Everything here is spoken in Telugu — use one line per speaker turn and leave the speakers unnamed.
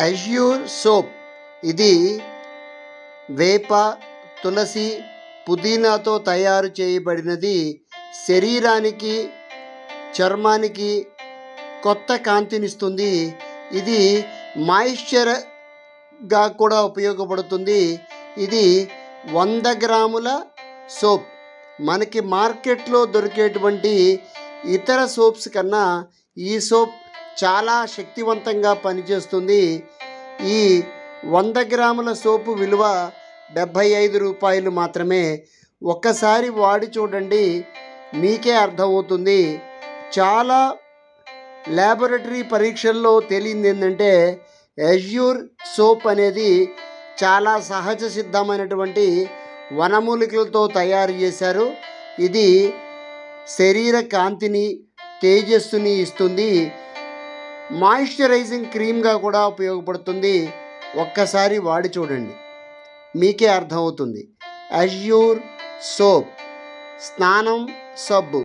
అజ్యూర్ సోప్ ఇది వేప, తులసి, పుదీనాతో తయారు చేయబడినది. శరీరానికి, చర్మానికి కొత్త కాంతినిస్తుంది. ఇది మాయిశ్చర్గా కూడా ఉపయోగపడుతుంది. ఇది 100 గ్రాముల సోప్. మనకి మార్కెట్లో దొరికేటువంటి ఇతర సోప్స్ కన్నా ఈ సోప్ చాలా శక్తివంతంగా పనిచేస్తుంది. ఈ 100 గ్రాముల సోపు విలువ 75 రూపాయలు మాత్రమే. ఒక్కసారి వాడి చూడండి, మీకే అర్థమవుతుంది. చాలా ల్యాబొరేటరీ పరీక్షల్లో తేలింది ఏంటంటే అజ్యూర్ సోప్ అనేది చాలా సహజ సిద్ధమైనటువంటి వనమూలికలతో తయారు చేశారు. ఇది శరీర కాంతిని, తేజస్సుని ఇస్తుంది. మాయిశ్చరైజింగ్ క్రీమ్గా కూడా ఉపయోగపడుతుంది. ఒక్కసారి వాడి చూడండి, మీకే అర్థమవుతుంది. అజ్యూర్ సోప్ స్నానం సబ్బు.